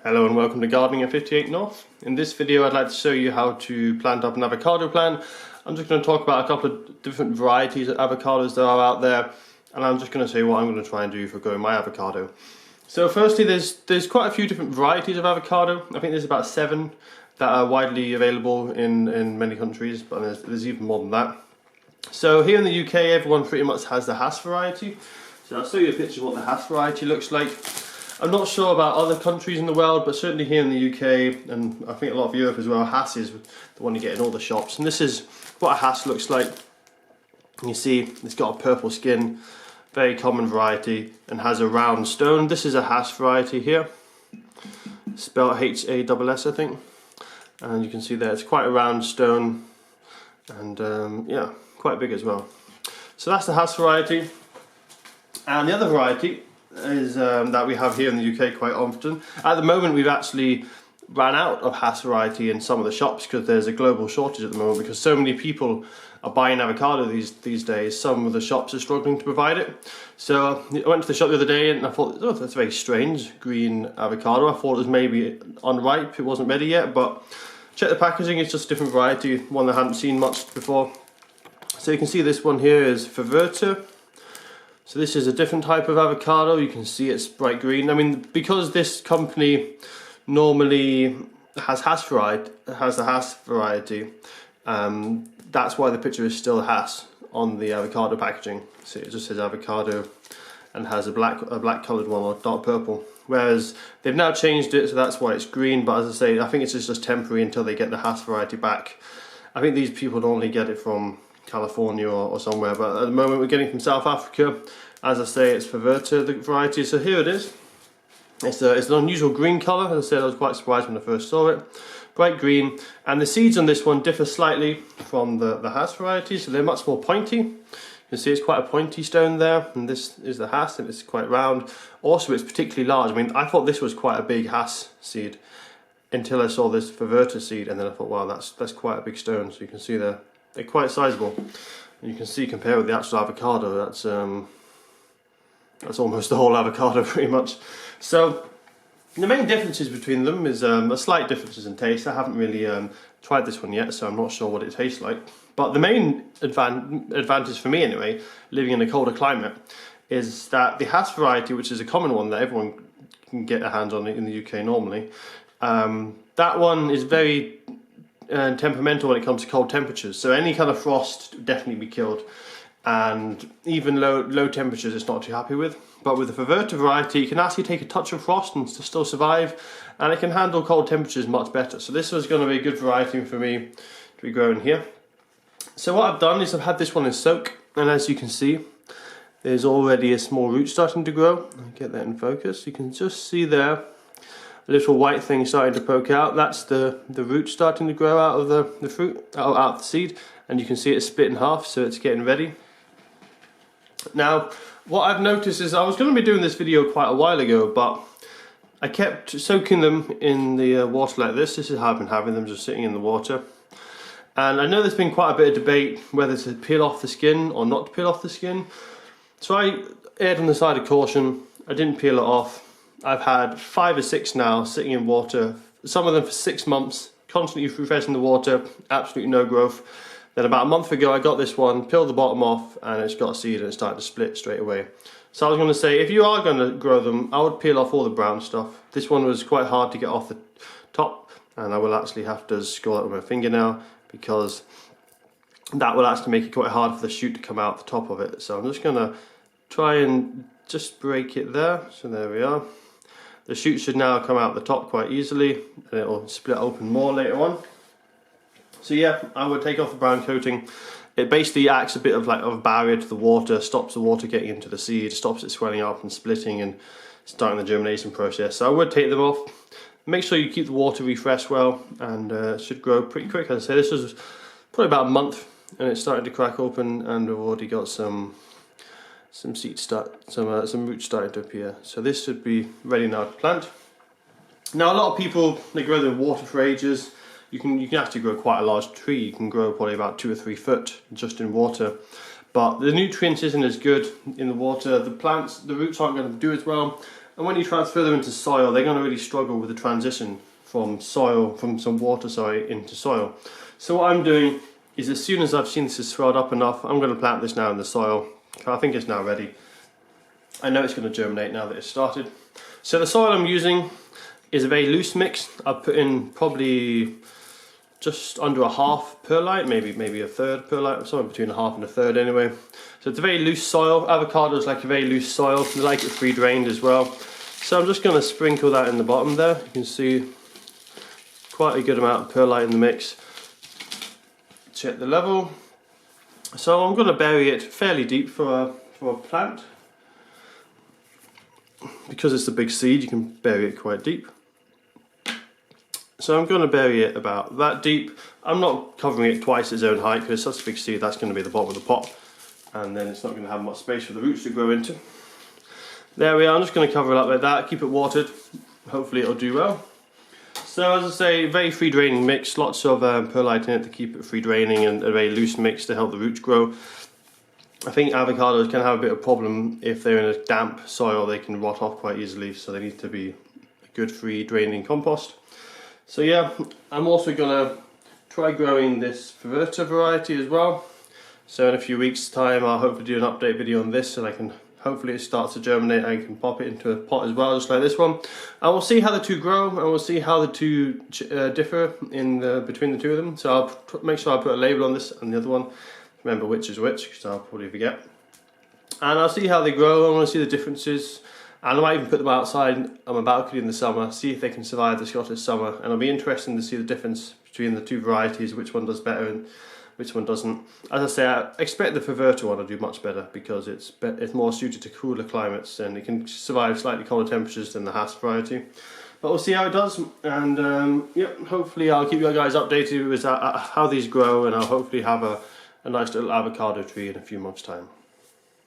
Hello and welcome to Gardening at 58 North. In this video I'd like to show you how to plant up an avocado plant. I'm just going to talk about a couple of different varieties of avocados that are out there, and I'm just going to say what I'm going to try and do for growing my avocado. So firstly, there's quite a few different varieties of avocado. I think there's about 7 that are widely available in many countries, but there's even more than that. So here in the UK everyone pretty much has the Hass variety. So I'll show you a picture of what the Hass variety looks like. I'm not sure about other countries in the world, but certainly here in the UK, and I think a lot of Europe as well, Hass is the one you get in all the shops. And this is what a Hass looks like. You see it's got a purple skin, very common variety, and has a round stone. This is a Hass variety here, spelled H-A-S-S I think. And you can see there it's quite a round stone, and yeah, quite big as well. So that's the Hass variety. And the other variety is that we have here in the UK quite often. At the moment we've actually ran out of Hass variety in some of the shops because there's a global shortage at the moment, because so many people are buying avocado these days. Some of the shops are struggling to provide it. So I went to the shop the other day and I thought, oh, that's very strange, green avocado. I thought it was maybe unripe, it wasn't ready yet, but check the packaging, it's just a different variety, one that I hadn't seen much before. So you can see this one here is Fuerte. So this is a different type of avocado. You can see it's bright green. I mean, because this company normally has the Hass variety, that's why the picture is still Hass on the avocado packaging. So it just says avocado and has a black coloured one or dark purple. Whereas they've now changed it, so that's why it's green. But as I say, I think it's just temporary until they get the Hass variety back. I think these people normally get it from California or somewhere, but at the moment we're getting from South Africa. As I say, it's Fuerte, the variety. So here it is. It's an unusual green colour. As I said, I was quite surprised when I first saw it. Bright green, and the seeds on this one differ slightly from the Hass variety, so they're much more pointy. You can see it's quite a pointy stone there, and this is the Hass, and it's quite round. Also, it's particularly large. I mean, I thought this was quite a big Hass seed until I saw this Fuerte seed, and then I thought, wow, that's quite a big stone. So you can see they're quite sizable. And you can see, compared with the actual avocado, that's almost the whole avocado pretty much. So the main differences between them is a slight differences in taste. I haven't really tried this one yet, so I'm not sure what it tastes like. But the main advantage for me anyway, living in a colder climate, is that the Hass variety, which is a common one that everyone can get their hands on in the UK normally, that one is very temperamental when it comes to cold temperatures. So any kind of frost would definitely be killed, and even low temperatures it's not too happy with. But with the Fuerte variety, you can actually take a touch of frost and still survive, and it can handle cold temperatures much better. So this was going to be a good variety for me to be growing here. So what I've done is I've had this one in soak, and as you can see, there's already a small root starting to grow. I'll get that in focus. You can just see there a little white thing starting to poke out. That's the root starting to grow out of the fruit, out of the seed, and you can see it's split in half, so it's getting ready. Now, what I've noticed is I was going to be doing this video quite a while ago, but I kept soaking them in the water like this. This is how I've been having them, just sitting in the water. And I know there's been quite a bit of debate whether to peel off the skin or not to peel off the skin. So I erred on the side of caution. I didn't peel it off. I've had 5 or 6 now sitting in water, some of them for 6 months, constantly refreshing the water, absolutely no growth. Then about a month ago I got this one, peeled the bottom off, and it's got a seed and it started to split straight away. So I was going to say, if you are going to grow them, I would peel off all the brown stuff. This one was quite hard to get off the top, and I will actually have to score it with my finger now, because that will actually make it quite hard for the shoot to come out the top of it. So I'm just going to try and just break it there. So there we are. The shoot should now come out the top quite easily, and it will split open more later on. So yeah, I would take off the brown coating. It basically acts a bit of like a barrier to the water, stops the water getting into the seed, stops it swelling up and splitting and starting the germination process. So I would take them off. Make sure you keep the water refreshed well, and it should grow pretty quick. As I say, this was probably about a month, and it's starting to crack open, and we've already got some seeds some roots starting to appear. So this should be ready now to plant. Now a lot of people, they grow them in water for ages. You can actually grow quite a large tree. You can grow probably about 2 or 3 foot just in water. But the nutrients isn't as good in the water. The plants, the roots aren't going to do as well. And when you transfer them into soil, they're going to really struggle with the transition from some water, into soil. So what I'm doing is, as soon as I've seen this has swelled up enough, I'm going to plant this now in the soil. I think it's now ready. I know it's going to germinate now that it's started. So the soil I'm using is a very loose mix. I've put in probably just under a half perlite, maybe a third perlite, somewhere between a half and a third anyway. So it's a very loose soil. Avocados like a very loose soil. They like it free drained as well. So I'm just going to sprinkle that in the bottom there. You can see quite a good amount of perlite in the mix. Check the level. So I'm going to bury it fairly deep for a plant. Because it's a big seed, you can bury it quite deep. So I'm going to bury it about that deep. I'm not covering it twice its own height because it's such a big seed, that's going to be the bottom of the pot. And then it's not going to have much space for the roots to grow into. There we are, I'm just going to cover it up like that, keep it watered. Hopefully it'll do well. So as I say, very free draining mix, lots of perlite in it to keep it free draining, and a very loose mix to help the roots grow. I think avocados can have a bit of problem if they're in a damp soil, they can rot off quite easily, so they need to be a good free draining compost. So yeah, I'm also going to try growing this Fuerte variety as well. So in a few weeks time I'll hopefully do an update video on this, and I can hopefully it starts to germinate and I can pop it into a pot as well, just like this one. And we'll see how the two grow, and we'll see how the two differ between the two of them. So I'll make sure I put a label on this and the other one. Remember which is which, because I'll probably forget. And I'll see how they grow. I want to see the differences, and I might even put them outside on my balcony in the summer, see if they can survive the Scottish summer. And it'll be interesting to see the difference between the two varieties, which one does better and which one doesn't. As I say, I expect the Fuerte one to do much better because it's more suited to cooler climates and it can survive slightly colder temperatures than the Hass variety. But we'll see how it does, and yeah, hopefully I'll keep you guys updated with how these grow, and I'll hopefully have a nice little avocado tree in a few months' time.